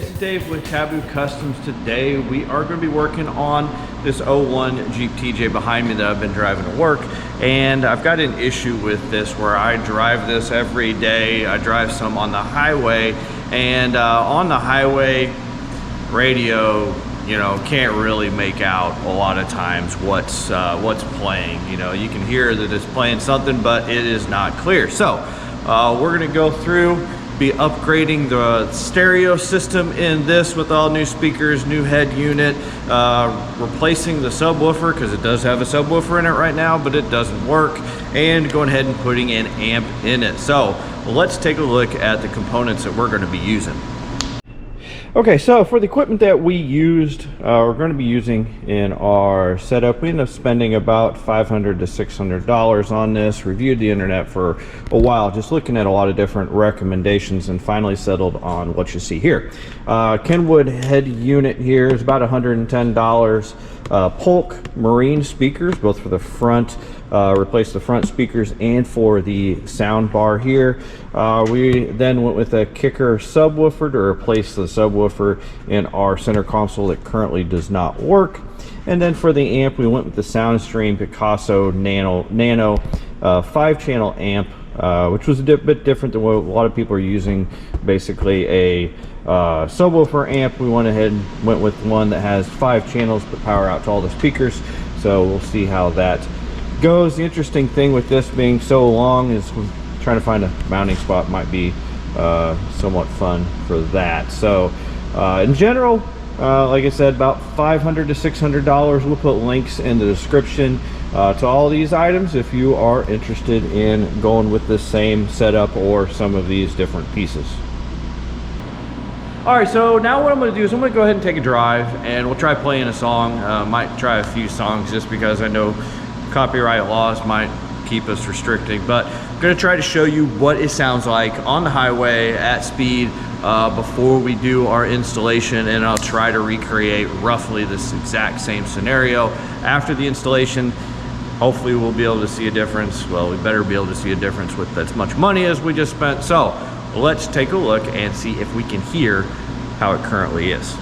guys, it's Dave with Taboo Customs. Today we are going to be working on this 01 Jeep TJ behind me that I've been driving to work, and I've got an issue with this where I drive this every day. I drive some on the highway, and on the highway radio, you know, can't really make out a lot of times what's playing. You know, you can hear that it's playing something, but it is not clear. So we're going to go through, be upgrading the stereo system in this with all new speakers, new head unit, replacing the subwoofer because it does have a subwoofer in it right now, but it doesn't work, and going ahead and putting an amp in it. So let's take a look at the components that we're going to be using. Okay, so for the equipment that we used, we're going to be using in our setup, we ended up spending about $500 to $600 on this. Reviewed the internet for a while, just looking at a lot of different recommendations, and finally settled on what you see here. Kenwood head unit here is about $110. Polk marine speakers, both for the front, replace the front speakers and for the sound bar here. We then went with a kicker subwoofer to replace the subwoofer in our center console that currently does not work. And then for the amp, we went with the SoundStream Picasso Nano 5-channel amp, which was a bit different than what a lot of people are using. Basically a subwoofer amp. We went ahead and went with one that has 5 channels but power out to all the speakers, so we'll see how that goes. The interesting thing with this being so long is trying to find a mounting spot might be somewhat fun for that. So in general, like I said, about $500 to $600. We'll put links in the description to all these items if you are interested in going with the same setup or some of these different pieces. All right, so now what I'm going to do is I'm going to go ahead and take a drive, and we'll try playing a song. Might try a few songs just because I know copyright laws might keep us restricting, but I'm going to try to show you what it sounds like on the highway at speed before we do our installation, and I'll try to recreate roughly this exact same scenario after the installation. Hopefully we'll be able to see a difference. Well, we better be able to see a difference with as much money as we just spent. So let's take a look and see if we can hear how it currently is.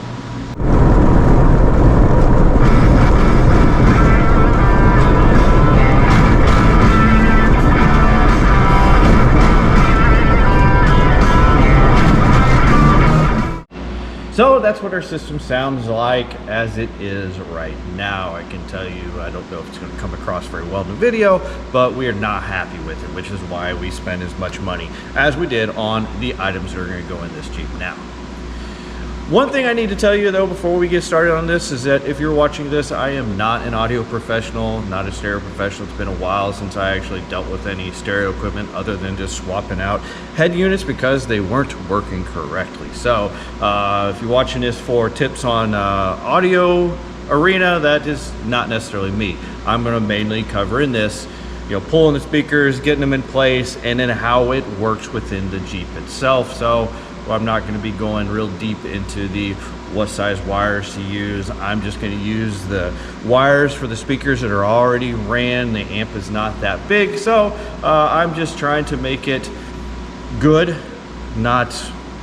So that's what our system sounds like as it is right now. I can tell you, I don't know if it's going to come across very well in the video, but we are not happy with it, which is why we spend as much money as we did on the items that are going to go in this Jeep now. One thing I need to tell you though before we get started on this is that if you're watching this, I am not an audio professional, not a stereo professional. It's been a while since I actually dealt with any stereo equipment other than just swapping out head units because they weren't working correctly. So if you're watching this for tips on audio arena, that is not necessarily me. I'm going to mainly cover in this, you know, pulling the speakers, getting them in place, and then how it works within the Jeep itself. So I'm not going to be going real deep into the what size wires to use. I'm just going to use the wires for the speakers that are already ran. The amp is not that big, so I'm just trying to make it good, not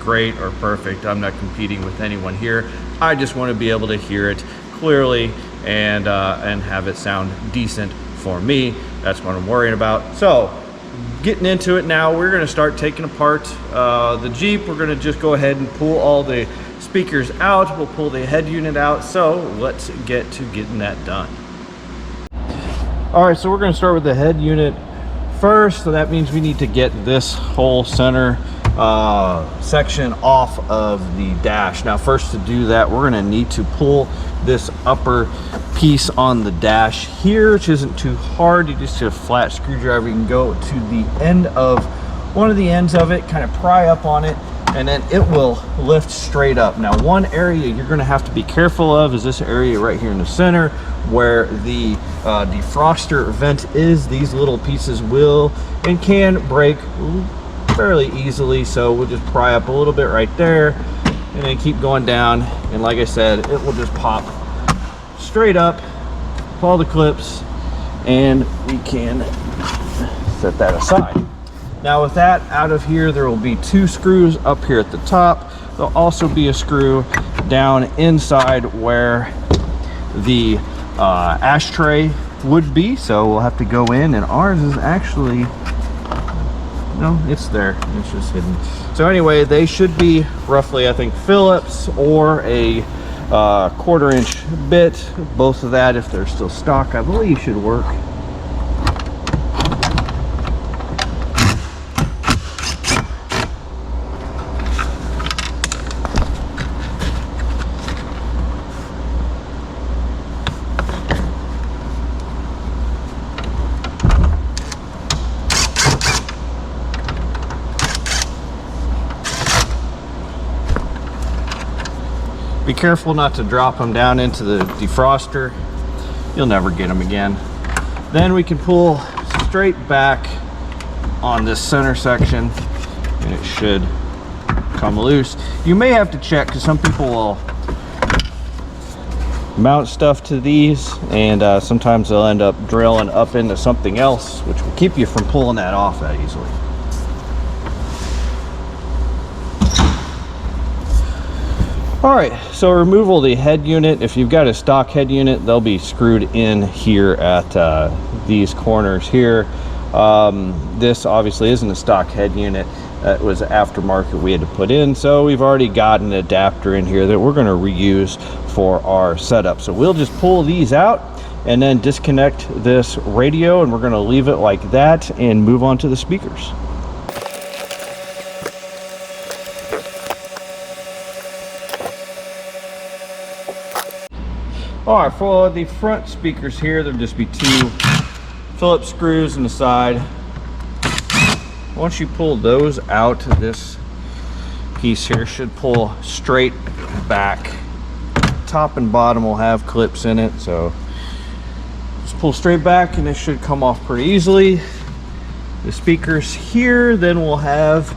great or perfect. I'm not competing with anyone here. I just want to be able to hear it clearly and have it sound decent for me. That's what I'm worrying about. So getting into it now, we're going to start taking apart the Jeep. We're going to just go ahead and pull all the speakers out. We'll pull the head unit out. So let's get to getting that done. All right, so we're going to start with the head unit first. So that means we need to get this whole center section off of the dash. Now first, to do that, we're going to need to pull this upper piece on the dash here, which isn't too hard. You just get a flat screwdriver. You can go to the end of one of the ends of it, kind of pry up on it, and then it will lift straight up. Now one area you're going to have to be careful of is this area right here in the center where the defroster vent is. These little pieces will and can break fairly easily, so we'll just pry up a little bit right there and then keep going down, and like I said, it will just pop straight up, pull the clips, and we can set that aside. Now with that out of here, there will be 2 screws up here at the top. there'll also be a screw down inside where the ashtray would be, so we'll have to go in, and ours is actually, no, it's there, it's just hidden. So anyway, they should be roughly, I think, Phillips or a 1/4 inch bit. Both of that, if they're still stock, I believe should work. Be careful not to drop them down into the defroster. You'll never get them again. Then we can pull straight back on this center section and it should come loose. You may have to check because some people will mount stuff to these, and sometimes they'll end up drilling up into something else, which will keep you from pulling that off that easily. All right, so removal of the head unit. If you've got a stock head unit, they'll be screwed in here at these corners here. This obviously isn't a stock head unit. It was aftermarket we had to put in, so we've already got an adapter in here that we're going to reuse for our setup. So we'll just pull these out and then disconnect this radio, and we're going to leave it like that and move on to the speakers. All right, for the front speakers here, there'll just be 2 Phillips screws in the side. Once you pull those out, this piece here should pull straight back. Top and bottom will have clips in it, so just pull straight back and it should come off pretty easily. The speakers here then will have,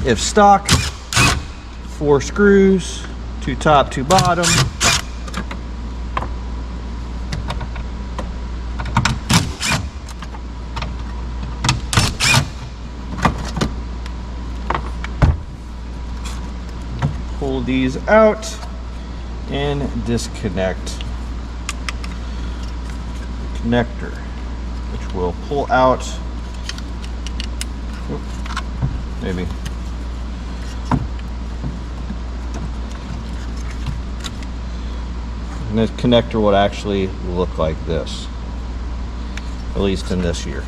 if stock, 4 screws, 2 top, 2 bottom. Pull these out and disconnect the connector, which will pull out, maybe, and this connector would actually look like this, at least in this year.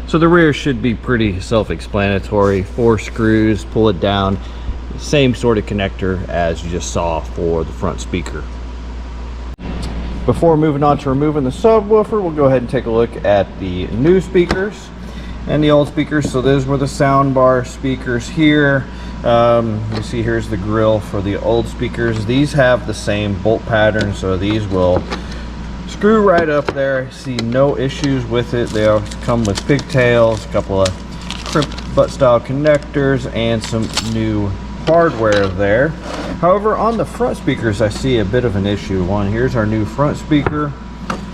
So the rear should be pretty self-explanatory. 4 screws, pull it down. Same sort of connector as you just saw for the front speaker. Before moving on to removing the subwoofer, we'll go ahead and take a look at the new speakers and the old speakers. So those were the sound bar speakers here. You see here's the grill for the old speakers. These have the same bolt pattern, so these will screw right up there. See no issues with it. They all come with pigtails, a couple of crimped butt style connectors, and some new hardware there. However, on the front speakers I see a bit of an issue. Here's our new front speaker.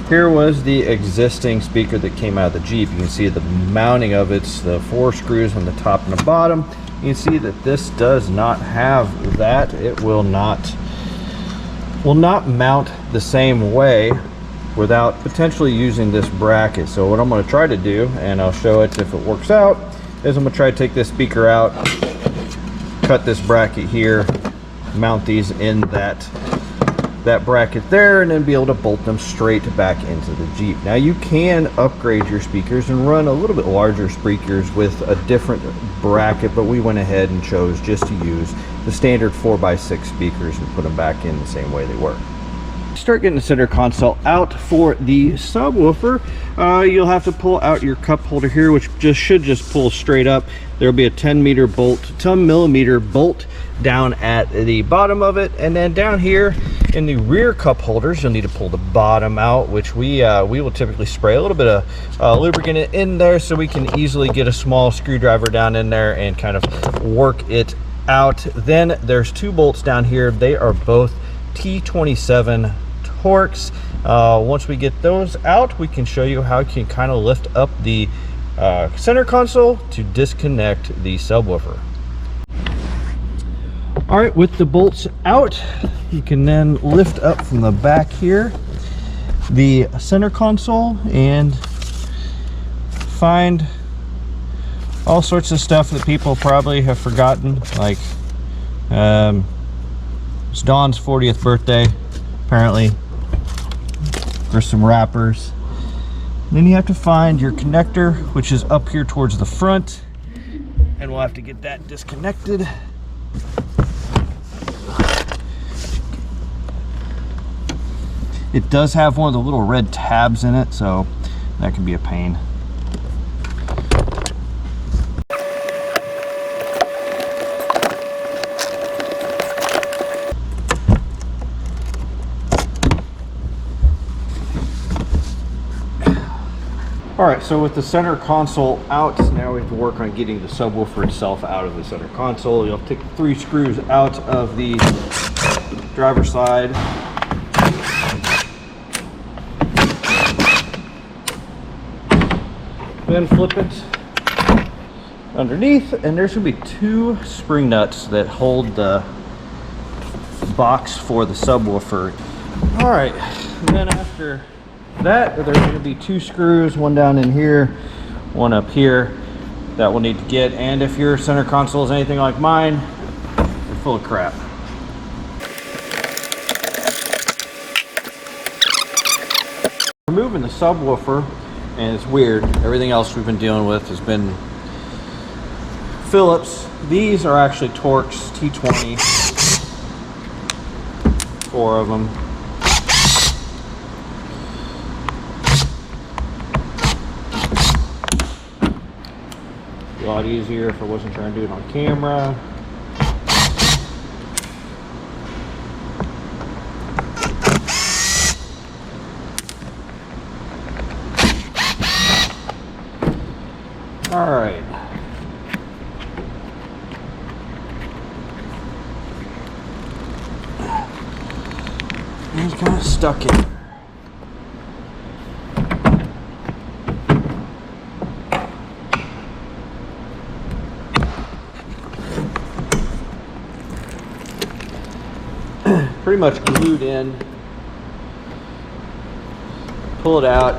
Here was the existing speaker that came out of the Jeep. You can see the mounting of it's the 4 screws on the top and the bottom. You can see that this does not have that. It will not mount the same way without potentially using this bracket. So what I'm going to try to do, and I'll show it if it works out, is I'm going to try to take this speaker out, cut this bracket here, mount these in that bracket there, and then be able to bolt them straight back into the Jeep. Now you can upgrade your speakers and run a little bit larger speakers with a different bracket, but we went ahead and chose just to use the standard 4x6 speakers and put them back in the same way they were. Start getting the center console out for the subwoofer. You'll have to pull out your cup holder here, which should pull straight up. There'll be a 10 millimeter bolt down at the bottom of it, and then down here in the rear cup holders you'll need to pull the bottom out, which we will typically spray a little bit of lubricant in there so we can easily get a small screwdriver down in there and kind of work it out. Then there's 2 bolts down here. They are both T27 Torx. Once we get those out, we can show you how you can kind of lift up the center console to disconnect the subwoofer. All right, with the bolts out, you can then lift up from the back here the center console and find all sorts of stuff that people probably have forgotten, like it's Dawn's 40th birthday, apparently. There's some wrappers. Then you have to find your connector, which is up here towards the front, and we'll have to get that disconnected. It does have one of the little red tabs in it, so that can be a pain. Alright, so with the center console out, now we have to work on getting the subwoofer itself out of the center console. You'll take 3 screws out of the driver's side. Then flip it underneath, and there's going to be 2 spring nuts that hold the box for the subwoofer. Alright, and then after that, there's going to be 2 screws, one down in here, one up here, that we'll need to get. And if your center console is anything like mine, you're full of crap. Removing the subwoofer, and it's weird, everything else we've been dealing with has been Phillips. These are actually Torx T20, 4 of them. A lot easier if I wasn't trying to do it on camera. All right. It's kind of stuck in. Pretty much glued in. Pull it out.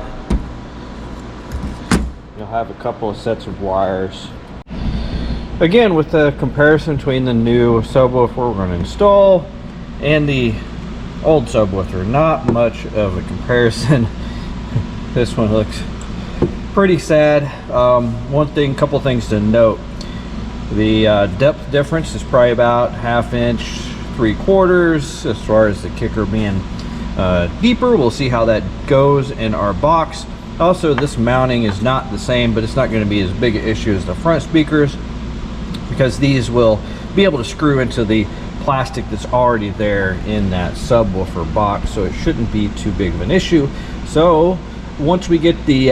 You'll have a couple of sets of wires. Again, with the comparison between the new subwoofer we're going to install and the old subwoofer, not much of a comparison. This one looks pretty sad. Couple things to note. The depth difference is probably about 1/2 inch, 3/4 as far as the kicker being deeper. We'll see how that goes in our box. Also, this mounting is not the same, but it's not going to be as big an issue as the front speakers, because these will be able to screw into the plastic that's already there in that subwoofer box, so it shouldn't be too big of an issue. So once we get the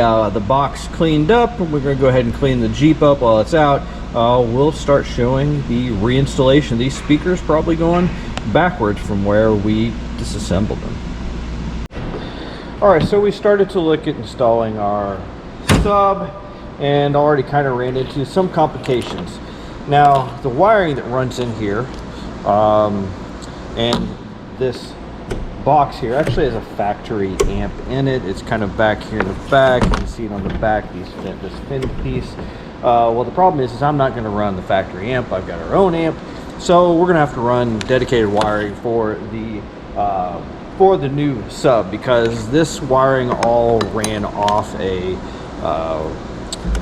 box cleaned up, we're going to go ahead and clean the Jeep up while it's out. We'll start showing the reinstallation of these speakers, probably going backwards from where we disassembled them. Alright, so we started to look at installing our sub and already kind of ran into some complications. Now, the wiring that runs in here and this box here actually has a factory amp in it. It's kind of back here in the back. You can see it on the back, this fin piece. Well, the problem is I'm not going to run the factory amp. I've got our own amp, so we're going to have to run dedicated wiring for the new sub, because this wiring all ran off a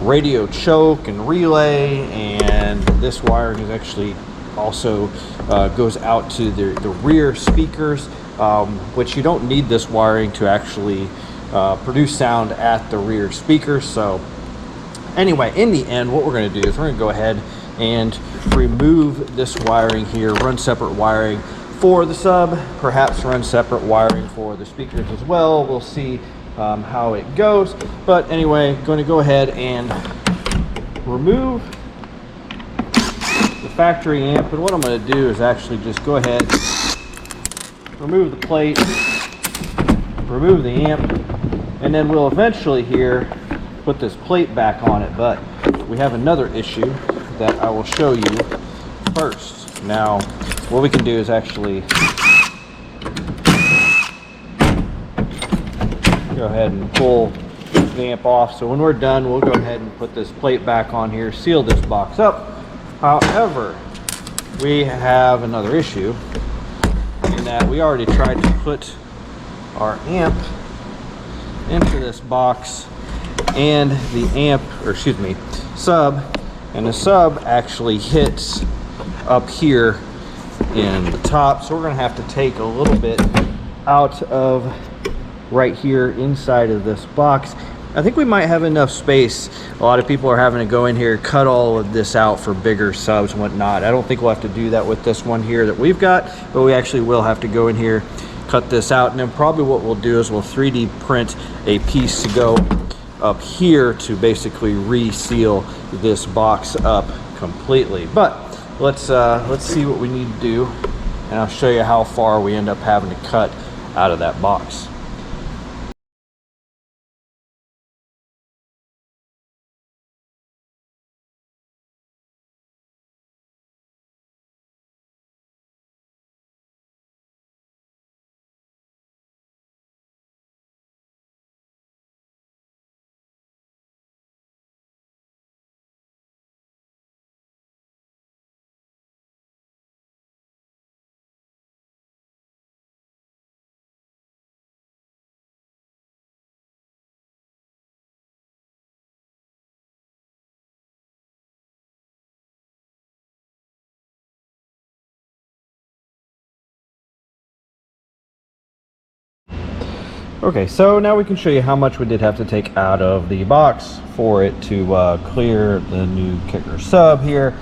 radio choke and relay, and this wiring is actually also goes out to the rear speakers, which you don't need this wiring to actually produce sound at the rear speakers. So anyway, in the end, what we're going to do is we're going to go ahead and remove this wiring here, run separate wiring for the sub, perhaps run separate wiring for the speakers as well. We'll see how it goes. But anyway, going to go ahead and remove the factory amp. And what I'm going to do is actually just go ahead, remove the plate, remove the amp, and then we'll eventually here put this plate back on it. But we have another issue that I will show you first. Now, what we can do is actually go ahead and pull the amp off. So when we're done, we'll go ahead and put this plate back on here, seal this box up. However, we have another issue in that we already tried to put our amp into this box and the amp, or excuse me, sub, and the sub actually hits up here in the top. So we're gonna have to take a little bit out of right here inside of this box. I think we might have enough space. A lot of people are having to go in here, cut all of this out for bigger subs and whatnot. I don't think we'll have to do that with this one here that we've got, but we actually will have to go in here, cut this out, and then probably what we'll do is we'll 3D print a piece to go up here to basically reseal this box up completely. But let's see what we need to do, and I'll show you how far we end up having to cut out of that box. Okay, so now we can show you how much we did have to take out of the box for it to clear the new kicker sub here.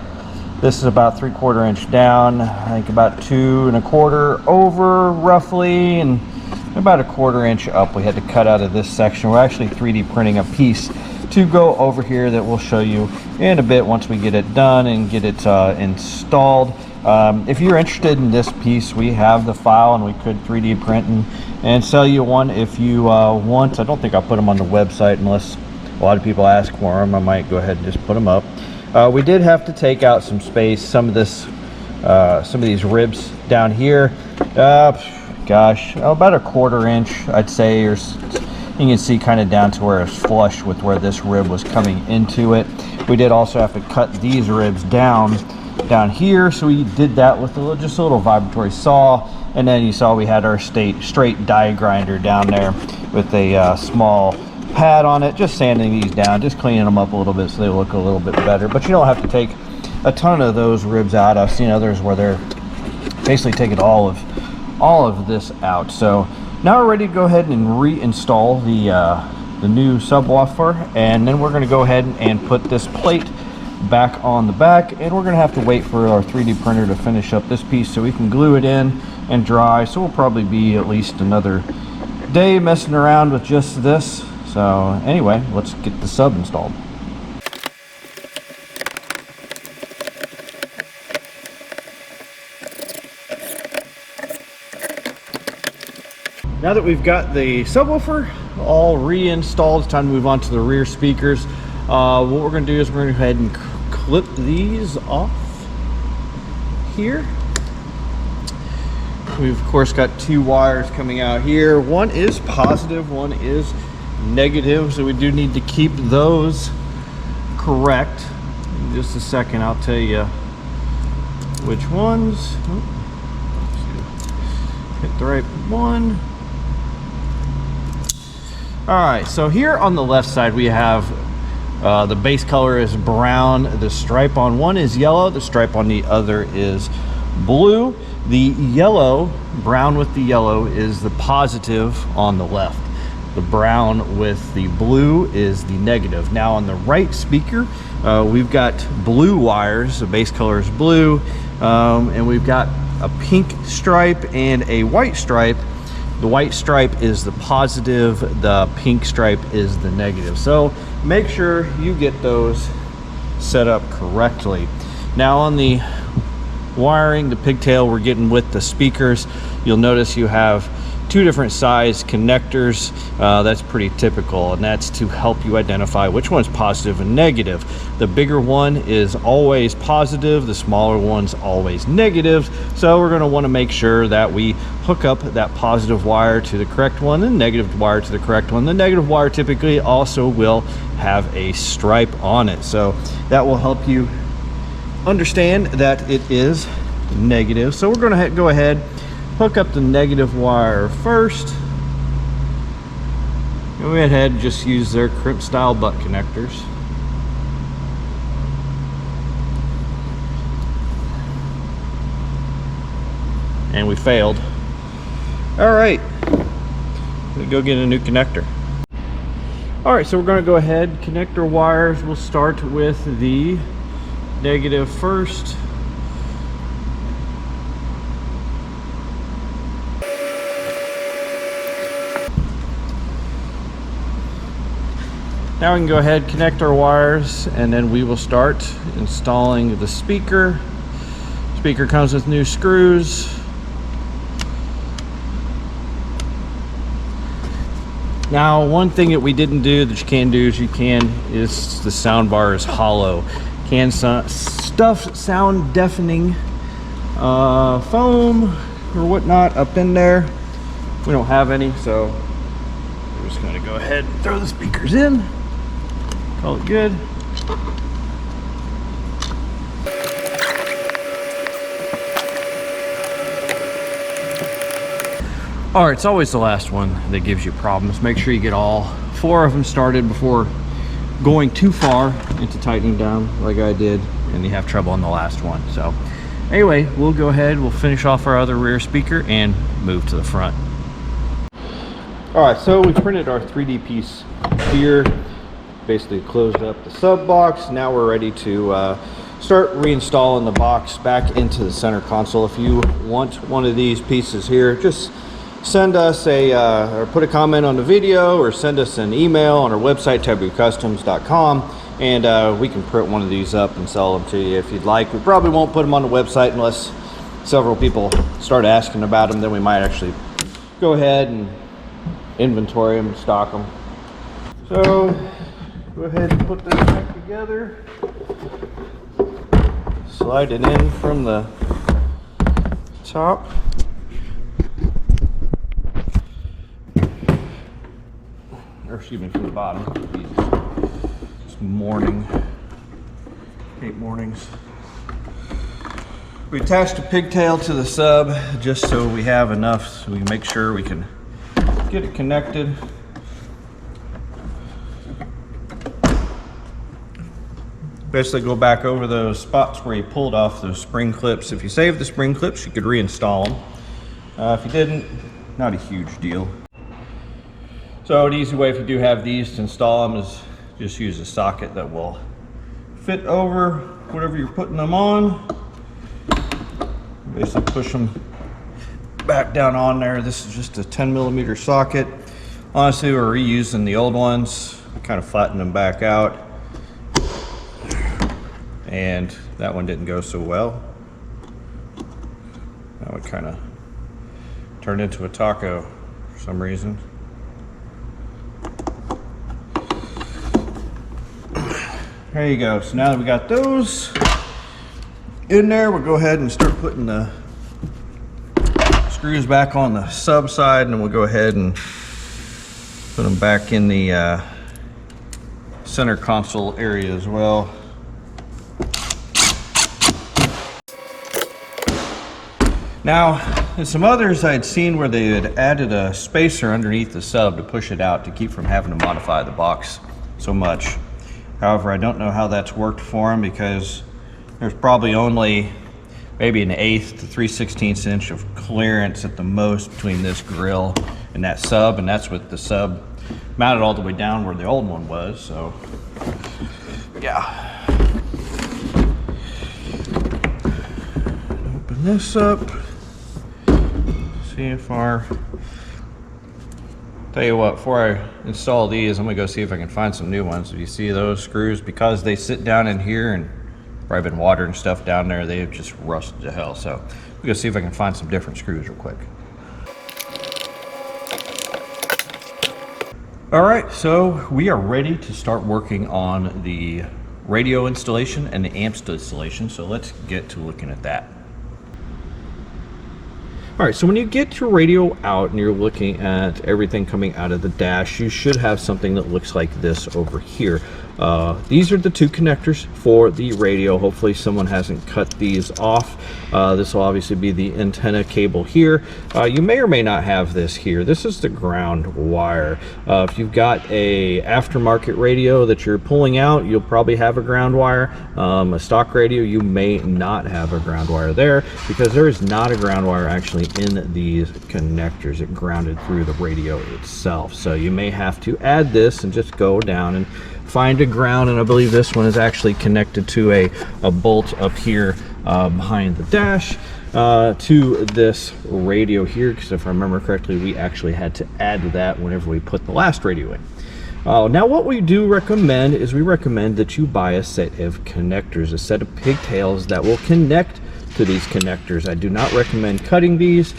This is about 3/4 inch down, I think about 2 1/4 over roughly, and about 1/4 inch up. We had to cut out of this section. We're actually 3D printing a piece to go over here that we'll show you in a bit once we get it done and get it installed. If you're interested in this piece, we have the file and we could 3D print and sell you one if you want. I don't think I'll put them on the website unless a lot of people ask for them. I might go ahead and just put them up. We did have to take out some space, some of these ribs down here. Gosh, about 1/4 inch, I'd say, or you can see kind of down to where it's flush with where this rib was coming into it. We did also have to cut these ribs down here, so we did that with just a little vibratory saw, and then you saw we had our straight die grinder down there with a small pad on it, just sanding these down, just cleaning them up a little bit so they look a little bit better. But you don't have to take a ton of those ribs out. I've seen others where they're basically taking all of this out. So now we're ready to go ahead and reinstall the new subwoofer, and then we're going to go ahead and put this plate back on the back, and we're going to have to wait for our 3D printer to finish up this piece so we can glue it in and dry. So we'll probably be at least another day messing around with just this. So anyway, let's get the sub installed. Now that we've got the subwoofer all reinstalled, it's time to move on to the rear speakers. What we're going to do is we're going to go ahead and clip these off here. We've of course got 2 wires coming out here. One is positive, one is negative, so we do need to keep those correct. In just a second I'll tell you which ones. Hit the right one. Alright, so here on the left side we have the base color is brown, the stripe on one is yellow, the stripe on the other is blue. The yellow, brown with the yellow, is the positive on the left. The brown with the blue is the negative. Now on the right speaker, we've got blue wires, the base color is blue, and we've got a pink stripe and a white stripe. The white stripe is the positive, the pink stripe is the negative. So make sure you get those set up correctly. Now on the wiring, the pigtail we're getting with the speakers, you'll notice you have two different size connectors. That's pretty typical, and that's to help you identify which one's positive and negative. The bigger one is always positive, the smaller one's always negative. So we're going to want to make sure that we hook up that positive wire to the correct one and negative wire to the correct one. The negative wire typically also will have a stripe on it, so that will help you understand that it is negative. So we're going to go ahead, hook up the negative wire first. Go ahead and just use their crimp style butt connectors. And we failed. All right, we go get a new connector. All right, so we're going to go ahead, connect our wires. We'll start with the negative first. Now we can go ahead, connect our wires, and then we will start installing the speaker. Speaker comes with new screws. Now, one thing that we didn't do that you can do is the sound bar is hollow. Can stuff sound deafening foam or whatnot up in there. We don't have any, so we're just going to go ahead and throw the speakers in. Call it good. All right, it's always the last one that gives you problems. Make sure you get all 4 of them started before going too far into tightening down like I did, and you have trouble on the last one. So anyway, we'll go ahead, we'll finish off our other rear speaker and move to the front. All right, so we printed our 3D piece here, basically closed up the sub box. Now we're ready to start reinstalling the box back into the center console. If you want one of these pieces here, just send us or put a comment on the video, or send us an email on our website, taboocustoms.com, and we can print one of these up and sell them to you if you'd like. We probably won't put them on the website unless several people start asking about them. Then we might actually go ahead and inventory them, stock them. So go ahead and put this back together. Slide it in from the top. Or excuse me, from the bottom. It's morning, 8 mornings. We attached a pigtail to the sub just so we have enough so we can make sure we can get it connected. Basically go back over those spots where you pulled off those spring clips. If you saved the spring clips, you could reinstall them. If you didn't, not a huge deal. So an easy way, if you do have these, to install them is just use a socket that will fit over whatever you're putting them on. Basically push them back down on there. This is just a 10mm socket. Honestly, we're reusing the old ones, kind of flatten them back out. And that one didn't go so well. That would kind of turn into a taco for some reason. There you go. So now that we got those in there, we'll go ahead and start putting the screws back on the sub side, and then we'll go ahead and put them back in the center console area as well. Now, in some others I had seen where they had added a spacer underneath the sub to push it out to keep from having to modify the box so much. However, I don't know how that's worked for them, because there's probably only maybe 1/8 to 3/16 inch of clearance at the most between this grill and that sub, and that's with the sub mounted all the way down where the old one was. So yeah, open this up, see if our, tell you what, before I install these, I'm gonna go see if I can find some new ones. If you see those screws, because they sit down in here and probably been watering stuff down there, they've just rusted to hell. So I'm gonna see if I can find some different screws real quick. All right, so we are ready to start working on the radio installation and the amps installation. So let's get to looking at that. All right, so when you get your radio out and you're looking at everything coming out of the dash, you should have something that looks like this over here. These are the two connectors for the radio. Hopefully someone hasn't cut these off. This will obviously be the antenna cable here. You may or may not have this here. This is the ground wire. If you've got a aftermarket radio that you're pulling out, you'll probably have a ground wire. A stock radio, you may not have a ground wire there, because there is not a ground wire actually in these connectors. It grounded through the radio itself. So you may have to add this and just go down and find a ground, and I believe this one is actually connected to a bolt up here behind the dash to this radio here, because if I remember correctly, we actually had to add that whenever we put the last radio in. Now what we do recommend is we recommend that you buy a set of connectors, a set of pigtails that will connect to these connectors. I do not recommend cutting these.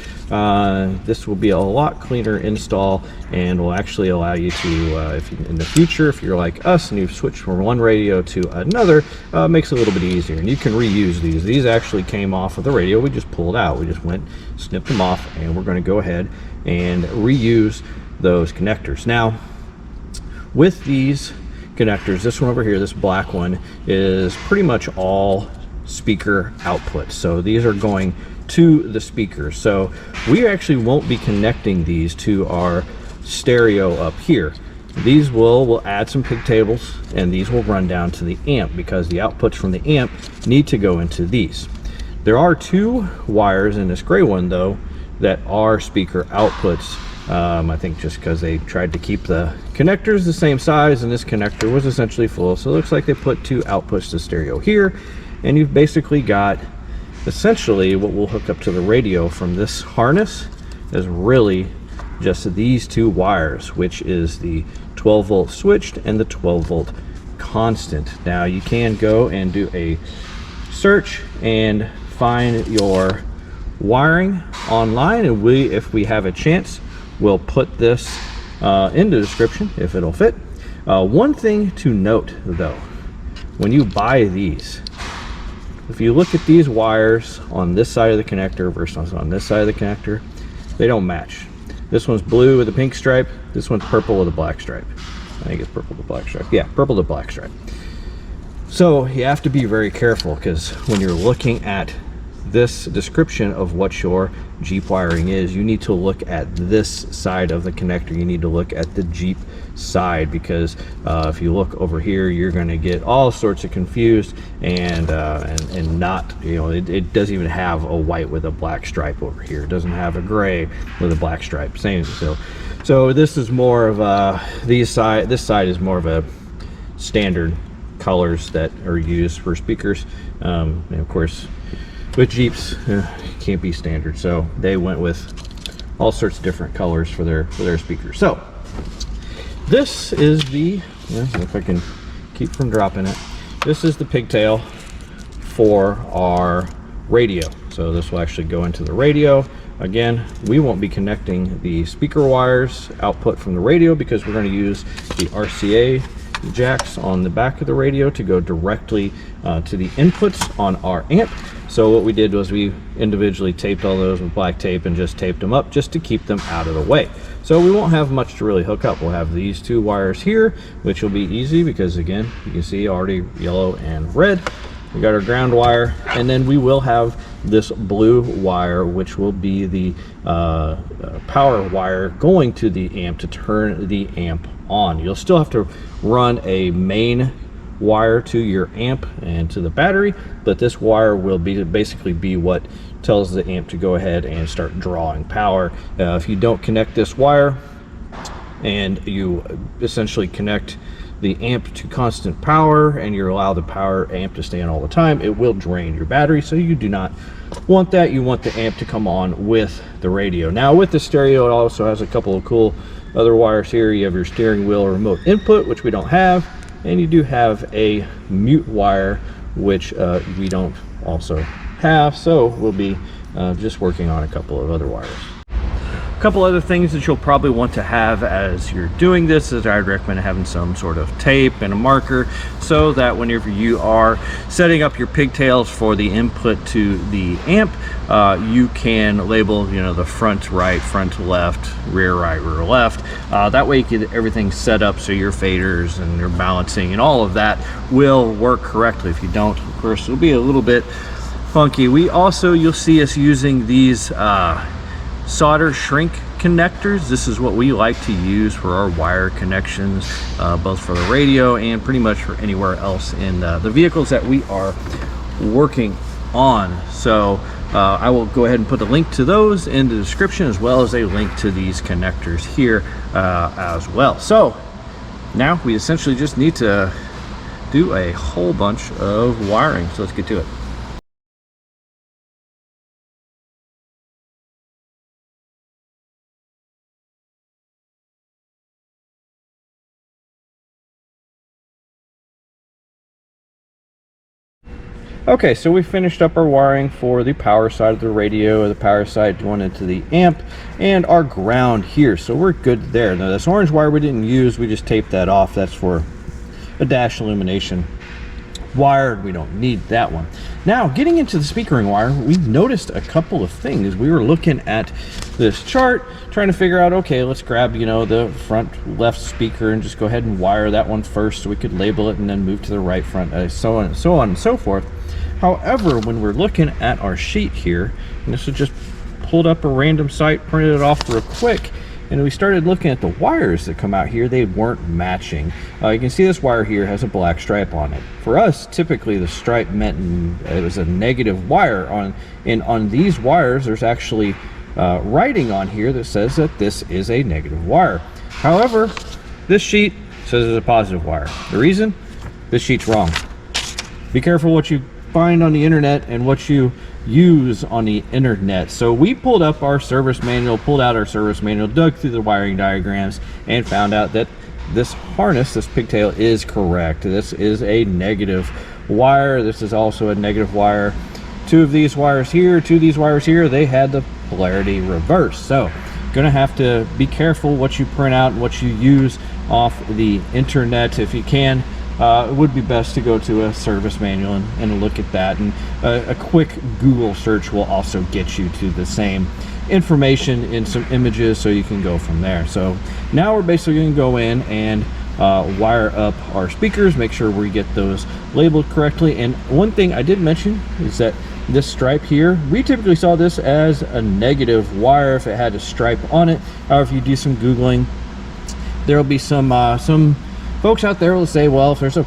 This will be a lot cleaner install and will actually allow you to, if you, in the future, if you're like us and you've switched from one radio to another, makes it a little bit easier. And you can reuse these. These actually came off of the radio. We just pulled out. We just went, snipped them off, and we're going to go ahead and reuse those connectors. Now, with these connectors, this one over here, this black one, is pretty much all speaker output. So these are going to the speakers. So we actually won't be connecting these to our stereo up here. These we'll add some pigtails, and these will run down to the amp, because the outputs from the amp need to go into these. There are two wires in this gray one though that are speaker outputs. I think just because they tried to keep the connectors the same size, and this connector was essentially full. So it looks like they put two outputs to stereo here, and you've basically got essentially what will hook up to the radio from this harness is really just these two wires, which is the 12 volt switched and the 12 volt constant. Now you can go and do a search and find your wiring online, and if we have a chance, we'll put this in the description if it'll fit. One thing to note though, when you buy these, if you look at these wires on this side of the connector versus on this side of the connector, they don't match. This one's blue with a pink stripe. This one's purple with a black stripe. I think it's purple with a black stripe. Yeah, purple with a black stripe. So you have to be very careful, because when you're looking at this description of what your Jeep wiring is, you need to look at this side of the connector. You need to look at the Jeep side, because if you look over here, you're going to get all sorts of confused and not, you know, it doesn't even have a white with a black stripe over here. It doesn't have a gray with a black stripe. Same. So this is more of this side is more of a standard colors that are used for speakers, and of course with Jeeps, can't be standard, so they went with all sorts of different colors for their speakers. So this is the, if I can keep from dropping it, this is the pigtail for our radio. So this will actually go into the radio. Again, we won't be connecting the speaker wires output from the radio, because we're going to use the RCA jacks on the back of the radio to go directly to the inputs on our amp. So what we did was we individually taped all those with black tape and just taped them up just to keep them out of the way. So we won't have much to really hook up. We'll have these two wires here, which will be easy because, again, you can see already yellow and red. We got our ground wire, and then we will have this blue wire, which will be the power wire going to the amp to turn the amp on. You'll still have to run a main wire to your amp and to the battery, but this wire will basically be what tells the amp to go ahead and start drawing power. If you don't connect this wire and you essentially connect the amp to constant power and you allow the power amp to stay on all the time, it will drain your battery. So you do not want that. You want the amp to come on with the radio. Now with the stereo, it also has a couple of cool other wires here. You have your steering wheel remote input, which we don't have, and you do have a mute wire, which we don't also have. So we'll be just working on a couple of other wires. couple other things that you'll probably want to have as you're doing this is I'd recommend having some sort of tape and a marker, so that whenever you are setting up your pigtails for the input to the amp, you can label, you know, the front right, front left, rear right, rear left. That way you get everything set up so your faders and your balancing and all of that will work correctly. If you don't, of course, it'll be a little bit funky. We also, you'll see us using these solder shrink connectors. This is what we like to use for our wire connections, both for the radio and pretty much for anywhere else in the vehicles that we are working on. So I will go ahead and put a link to those in the description, as well as a link to these connectors here as well. So now we essentially just need to do a whole bunch of wiring. So let's get to it. Okay, so we finished up our wiring for the power side of the radio, the power side going into the amp, and our ground here. So we're good there. Now this orange wire we didn't use, we just taped that off. That's for a dash illumination wire. We don't need that one. Now getting into the speakering wire, we noticed a couple of things. We were looking at this chart, trying to figure out, okay, let's grab, you know, the front left speaker and just go ahead and wire that one first so we could label it, and then move to the right front, so on and so forth. However, when we're looking at our sheet here, and this was just pulled up a random site, printed it off real quick, and we started looking at the wires that come out here, they weren't matching. You can see this wire here has a black stripe on it. For us, typically the stripe meant it was a negative wire. On these wires, there's actually writing on here that says that this is a negative wire. However, this sheet says it's a positive wire. The reason? This sheet's wrong. Be careful what you find on the internet and what you use on the internet. So we pulled up our service manual, dug through the wiring diagrams, and found out that this harness, this pigtail, is correct. This is a negative wire. This is also a negative wire. Two of these wires here, they had the polarity reversed. So gonna have to be careful what you print out and what you use off the internet. If you can, it would be best to go to a service manual and look at that, and a quick Google search will also get you to the same information in some images, so you can go from there. So now we're basically going to go in and wire up our speakers, make sure we get those labeled correctly. And one thing I did mention is that this stripe here, we typically saw this as a negative wire if it had a stripe on it. However, if you do some Googling, there will be some folks out there will say, well, if there's a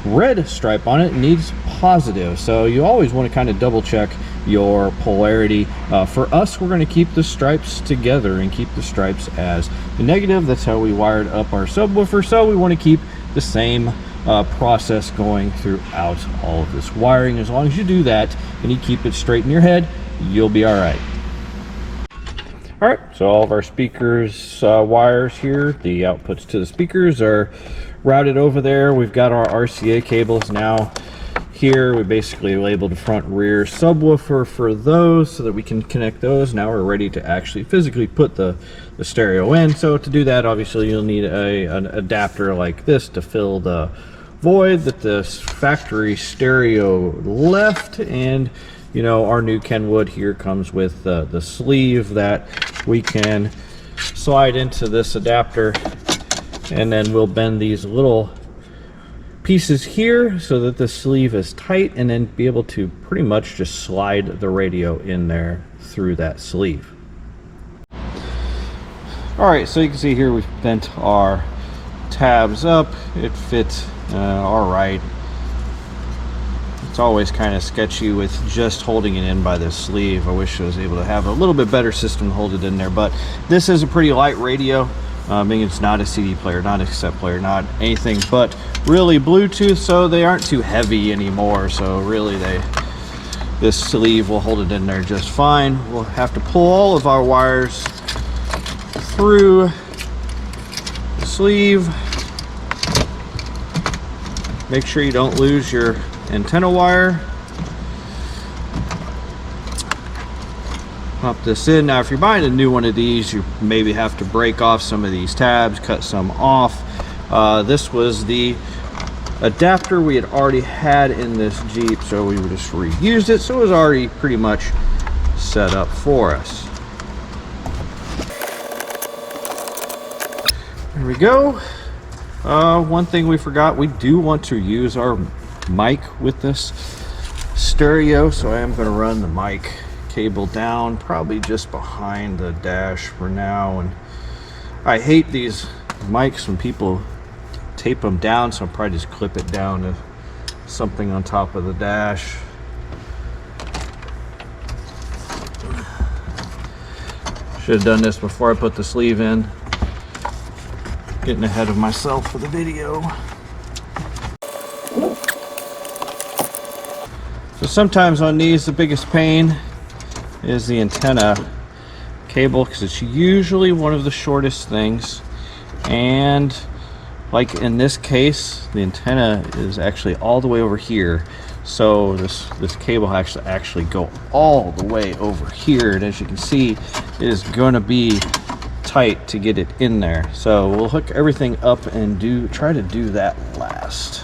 red stripe on it, it needs positive. So you always want to kind of double check your polarity. For us, we're going to keep the stripes together and keep the stripes as the negative. That's how we wired up our subwoofer. So we want to keep the same process going throughout all of this wiring. As long as you do that and you keep it straight in your head, you'll be all right. All right, so all of our speakers wires here, the outputs to the speakers are routed over there. We've got our RCA cables now here. We basically labeled the front rear subwoofer for those so that we can connect those. Now we're ready to actually physically put the stereo in. So to do that, obviously you'll need an adapter like this to fill the void that the factory stereo left. And you know, our new Kenwood here comes with the sleeve that we can slide into this adapter, and then we'll bend these little pieces here so that the sleeve is tight, and then be able to pretty much just slide the radio in there through that sleeve. All right, so you can see here we've bent our tabs up. It fits all right. It's always kind of sketchy with just holding it in by the sleeve. I wish I was able to have a little bit better system to hold it in there, but this is a pretty light radio. Being it's not a CD player, not a cassette player, not anything but really Bluetooth, so they aren't too heavy anymore. So really this sleeve will hold it in there just fine. We'll have to pull all of our wires through the sleeve. Make sure you don't lose your antenna wire. pop this in. Now if you're buying a new one of these, you maybe have to break off some of these tabs, cut some off. This was the adapter we had already had in this Jeep, so we just reused it, so it was already pretty much set up for us. There we go. One thing we forgot, we do want to use our mic with this stereo, so I am going to run the mic cable down probably just behind the dash for now. And I hate these mics when people tape them down, so I'll probably just clip it down to something on top of the dash. Should have done this before I put the sleeve in. Getting ahead of myself for the video. So sometimes on these, the biggest pain is the antenna cable, because it's usually one of the shortest things. And like in this case, the antenna is actually all the way over here. So this cable has to actually go all the way over here. And as you can see, it is going to be tight to get it in there. So we'll hook everything up and try to do that last.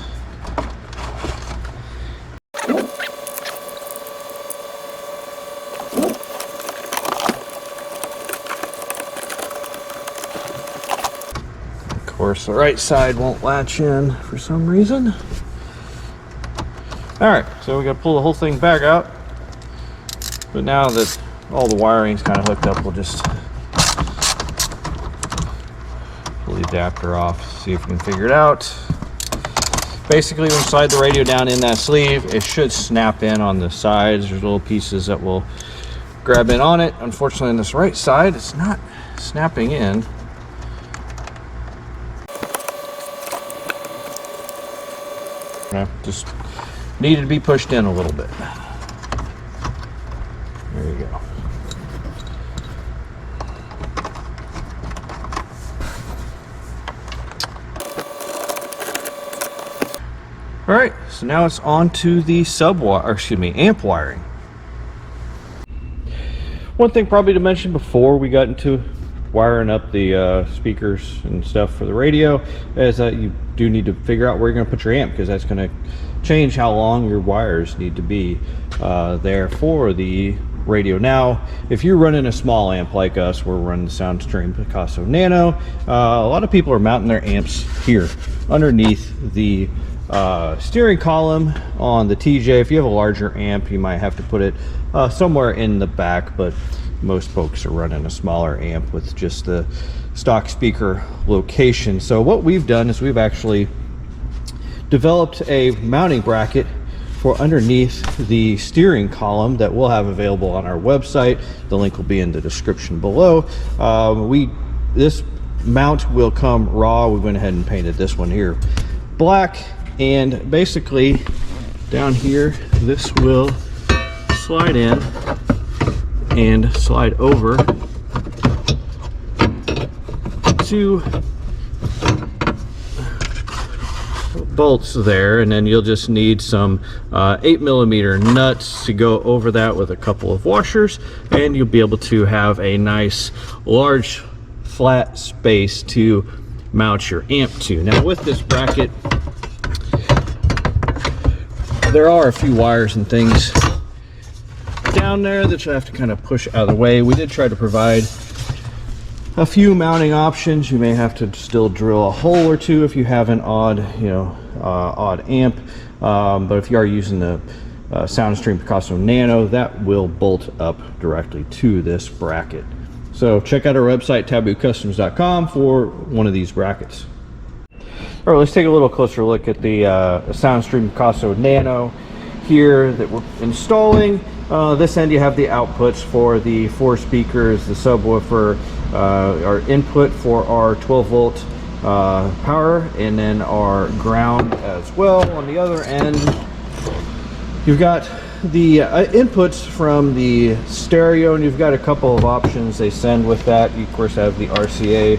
Of course, the right side won't latch in for some reason. All right, so we got to pull the whole thing back out. But now that all the wiring's kind of hooked up, we'll just pull the adapter off, see if we can figure it out. Basically, when you slide the radio down in that sleeve, it should snap in on the sides. There's little pieces that will grab in on it. Unfortunately, on this right side, it's not snapping in. Just needed to be pushed in a little bit. There you go. All right, so now it's on to the amp wiring. One thing probably to mention before we got into wiring up the speakers and stuff for the radio is that you do need to figure out where you're going to put your amp, because that's going to change how long your wires need to be there for the radio. Now, if you're running a small amp like us, we're running the SoundStream Picasso Nano. A lot of people are mounting their amps here underneath the steering column on the TJ. If you have a larger amp, you might have to put it somewhere in the back, but most folks are running a smaller amp with just the stock speaker location. So what we've done is we've actually developed a mounting bracket for underneath the steering column that we'll have available on our website. The link will be in the description below. This mount will come raw. We went ahead and painted this one here black, and basically down here this will slide in and slide over to bolts there, and then you'll just need some 8mm nuts to go over that with a couple of washers, and you'll be able to have a nice large flat space to mount your amp to. Now with this bracket, there are a few wires and things down there that you have to kind of push out of the way. We did try to provide a few mounting options. You may have to still drill a hole or two if you have an odd amp, but if you are using the SoundStream Picasso Nano, that will bolt up directly to this bracket. So check out our website, taboocustoms.com, for one of these brackets. All right, let's take a little closer look at the SoundStream Picasso Nano here that we're installing. This end you have the outputs for the 4 speakers, the subwoofer, our input for our 12-volt power, and then our ground as well. On the other end, you've got the inputs from the stereo, and you've got a couple of options they send with that. You of course have the RCA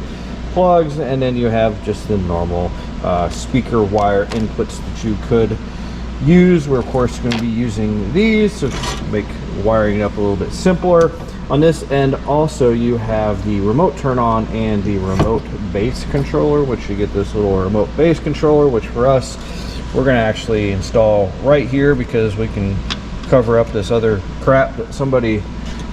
plugs, and then you have just the normal speaker wire inputs that you could use. We're of course going to be using these to make wiring up a little bit simpler. On this end also you have the remote turn on and the remote bass controller, which you get this little remote bass controller, which for us, we're going to actually install right here because we can cover up this other crap that somebody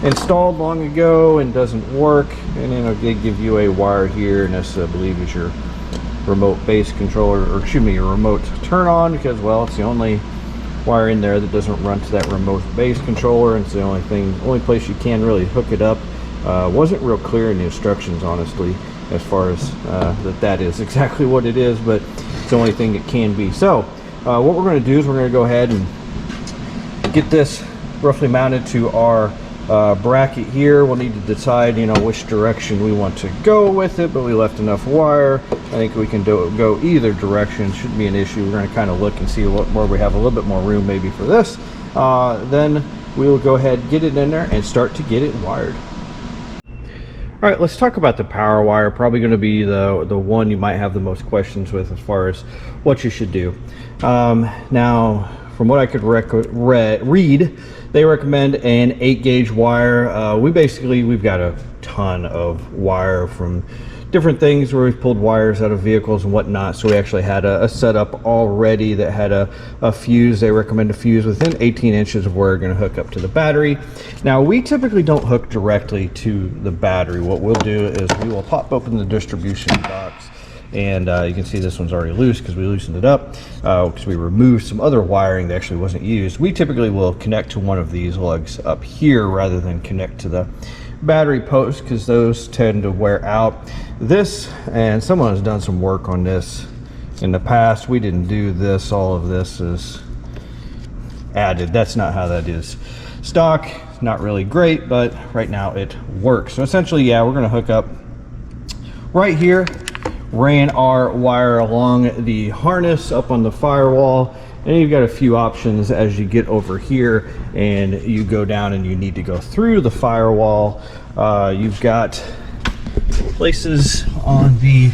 installed long ago and doesn't work. And then they give you a wire here, and this I believe is your remote bass controller, or excuse me, your remote turn on, because well, it's the only wire in there that doesn't run to that remote bass controller, and it's the only place you can really hook it up. Wasn't real clear in the instructions, honestly, as far as that is exactly what it is, but it's the only thing it can be. So what we're going to do is we're going to go ahead and get this roughly mounted to our bracket here. We'll need to decide, you know, which direction we want to go with it, but we left enough wire. I think we can go either direction. Shouldn't be an issue. We're going to kind of look and see where we have a little bit more room maybe for this. Then we will go ahead, get it in there, and start to get it wired. All right, let's talk about the power wire. Probably going to be the one you might have the most questions with as far as what you should do. Now, from what I could read, they recommend an 8-gauge wire. We've got a ton of wire from different things where we've pulled wires out of vehicles and whatnot. So we actually had a setup already that had a fuse. They recommend a fuse within 18 inches of where we're going to hook up to the battery. Now, we typically don't hook directly to the battery. What we'll do is we will pop open the distribution box, and you can see this one's already loose because we loosened it up because we removed some other wiring that actually wasn't used. We typically will connect to one of these lugs up here rather than connect to the battery post, because those tend to wear out. This, and someone has done some work on this in the past. We didn't do this. All of this is added. That's not how that is stock. It's not really great, but right now it works. So essentially, yeah, we're going to hook up right here. Ran our wire along the harness up on the firewall, and you've got a few options as you get over here and you go down and you need to go through the firewall. You've got places on the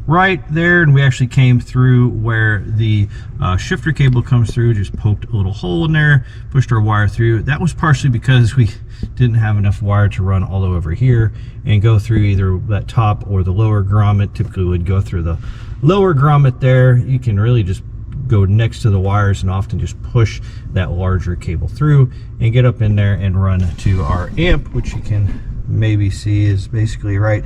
right there, and we actually came through where the shifter cable comes through, just poked a little hole in there, pushed our wire through. That was partially because we didn't have enough wire to run all the way over here and go through either that top or the lower grommet. Typically would go through the lower grommet there. You can really just go next to the wires and often just push that larger cable through and get up in there and run to our amp, which you can maybe see is basically right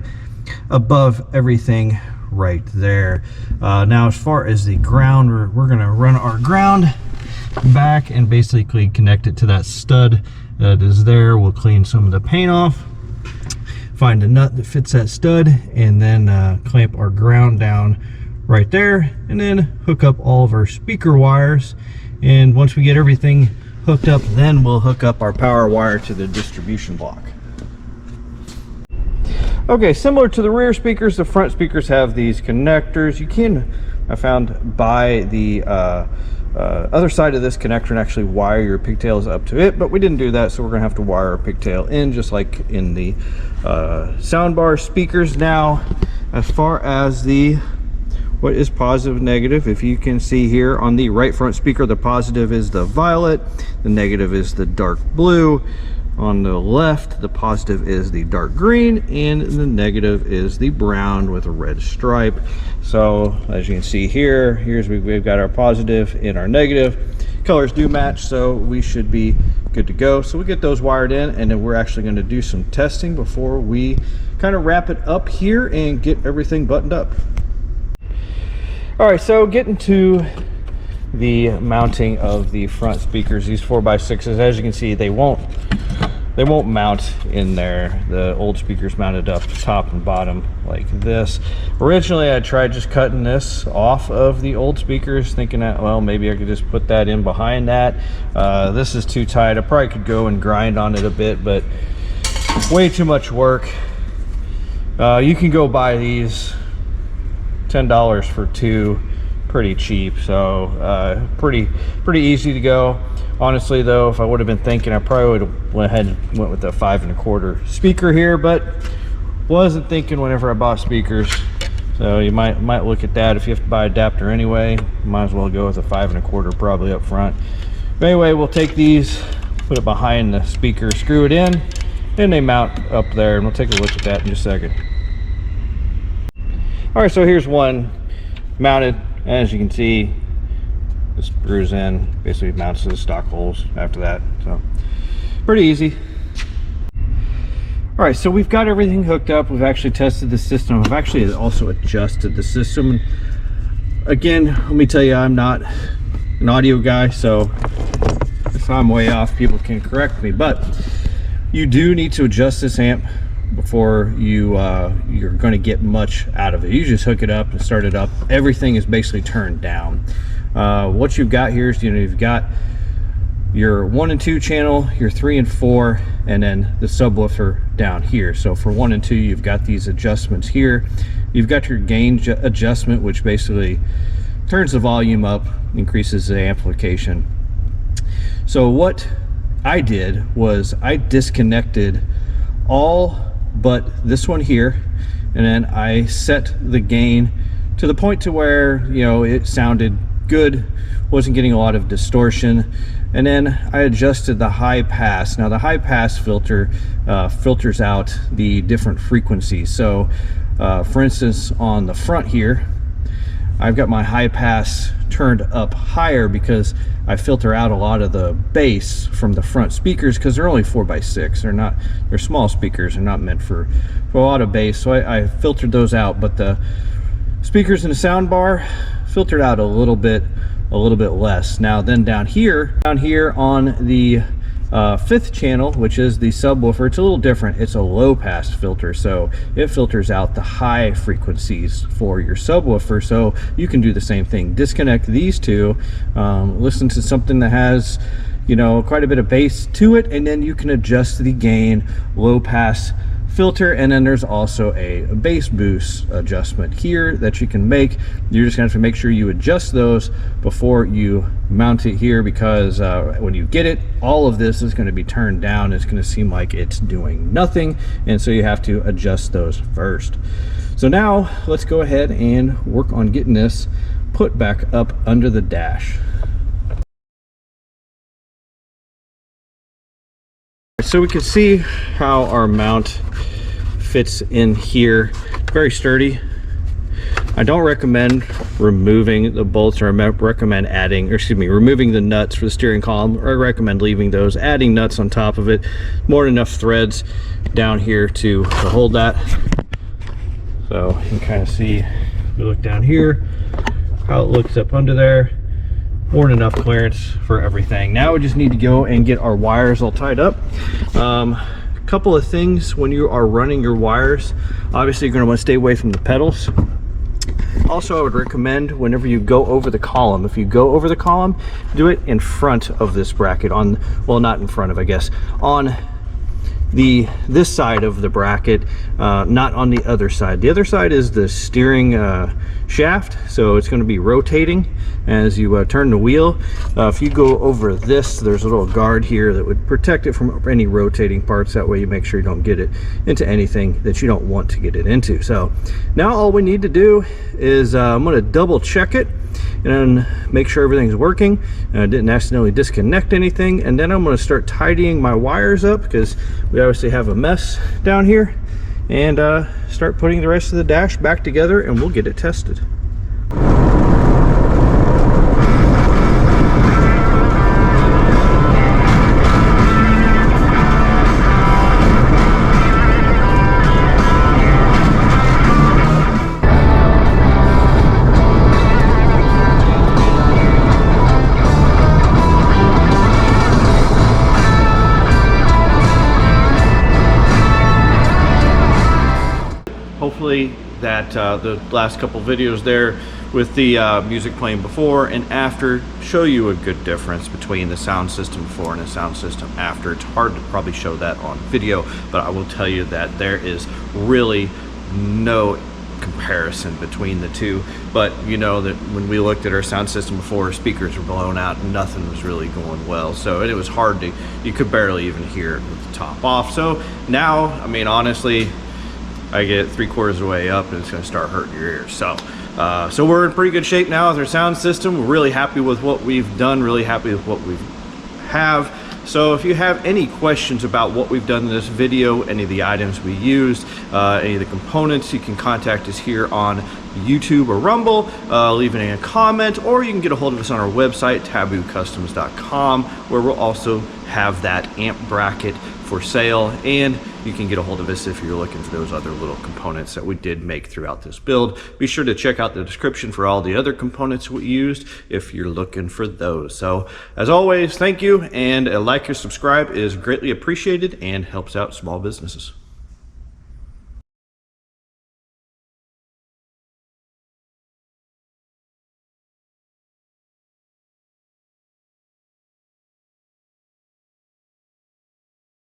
above everything right there. Now, as far as the ground, we're going to run our ground back and basically connect it to that stud that is there. We'll clean some of the paint off, find a nut that fits that stud, and then clamp our ground down right there, and then hook up all of our speaker wires. And once we get everything hooked up, then we'll hook up our power wire to the distribution block. Okay, similar to the rear speakers, the front speakers have these connectors. You can, I found, buy the other side of this connector and actually wire your pigtails up to it, but we didn't do that, so we're gonna have to wire our pigtail in just like in the soundbar speakers. Now, as far as what is positive, negative, if you can see here on the right front speaker, the positive is the violet, the negative is the dark blue. On the left, the positive is the dark green, and the negative is the brown with a red stripe. So as you can see here, we've got our positive and our negative. Colors do match, so we should be good to go. So we get those wired in, and then we're actually going to do some testing before we kind of wrap it up here and get everything buttoned up. All right, so getting to the mounting of the front speakers, these 4x6s, as you can see, they won't mount in there. The old speakers mounted up top and bottom like this. Originally, I tried just cutting this off of the old speakers, thinking that, well, maybe I could just put that in behind that. This is too tight. I probably could go and grind on it a bit, but way too much work. You can go buy these $10 for two, pretty cheap. So pretty easy to go. Honestly though, if I would have been thinking, I probably would have went ahead and went with a 5 1/4 speaker here, but wasn't thinking whenever I bought speakers. So you might look at that. If you have to buy an adapter anyway, might as well go with a 5 1/4 probably up front. But anyway, we'll take these, put it behind the speaker, screw it in, and they mount up there, and we'll take a look at that in just a second. All right, so here's one mounted. As you can see, the screws in, basically mounts to the stock holes after that, so pretty easy. All right, so we've got everything hooked up. We've actually tested the system. I've actually also adjusted the system. Again, let me tell you, I'm not an audio guy, so if I'm way off, people can correct me, but you do need to adjust this amp before you're going to get much out of it. You just hook it up and start it up. Everything is basically turned down. What you've got here is, you've got your 1 and 2 channel, your 3 and 4, and then the subwoofer down here. So for 1 and 2, you've got these adjustments here. You've got your gain adjustment, which basically turns the volume up, increases the amplification. So what I did was I disconnected all but this one here, and then I set the gain to the point to where, it sounded good, wasn't getting a lot of distortion. And then I adjusted the high pass. Now the high pass filter filters out the different frequencies. So for instance, on the front here, I've got my high pass turned up higher because I filter out a lot of the bass from the front speakers, because they're only 4x6. They're small speakers. They're not meant for a lot of bass. So I filtered those out, but the speakers in the sound bar filtered out a little bit less. Now then down here on the 5th channel, which is the subwoofer, it's a little different. It's a low pass filter, so it filters out the high frequencies for your subwoofer. So you can do the same thing. Disconnect these two, listen to something that has quite a bit of bass to it, and then you can adjust the gain, low pass filter, and then there's also a bass boost adjustment here that you can make. You're just gonna have to make sure you adjust those before you mount it here, because when you get it, all of this is going to be turned down. It's going to seem like it's doing nothing, and so you have to adjust those first. So now let's go ahead and work on getting this put back up under the dash. So we can see how our mount fits in here. Very sturdy. I don't recommend removing the bolts, or I recommend removing the nuts for the steering column, or I recommend leaving those, adding nuts on top of it. More than enough threads down here to hold that. So you can kind of see, if you look down here, how it looks up under there. More than enough clearance for everything. Now we just need to go and get our wires all tied up. Couple of things when you are running your wires, obviously you're going to want to stay away from the pedals. Also, I would recommend whenever you go over the column, if you go over the column, do it in front of this bracket, well, not in front of, I guess, on this side of the bracket, not on the other side. The other side is the steering shaft, so it's going to be rotating as you turn the wheel. If you go over this, there's a little guard here that would protect it from any rotating parts. That way you make sure you don't get it into anything that you don't want to get it into. So now all we need to do is I'm going to double check it and make sure everything's working and I didn't accidentally disconnect anything, and then I'm going to start tidying my wires up, because we obviously have a mess down here, and start putting the rest of the dash back together, and we'll get it tested. Hopefully that the last couple videos there with the music playing before and after show you a good difference between the sound system before and the sound system after. It's hard to probably show that on video, but I will tell you that there is really no comparison between the two. But you know that when we looked at our sound system before, speakers were blown out and nothing was really going well, so it was hard to, you could barely even hear it with the top off. So now, I mean, honestly, I get 3/4 of the way up and it's going to start hurting your ears. So so we're in pretty good shape now with our sound system. We're really happy with what we've done, really happy with what we have. So if you have any questions about what we've done in this video, any of the items we used, any of the components, you can contact us here on YouTube or Rumble, leaving a comment, or you can get a hold of us on our website, taboocustoms.com, where we'll also have that amp bracket for sale, and you can get a hold of us if you're looking for those other little components that we did make throughout this build. Be sure to check out the description for all the other components we used if you're looking for those. So as always, thank you, and a like or subscribe is greatly appreciated and helps out small businesses.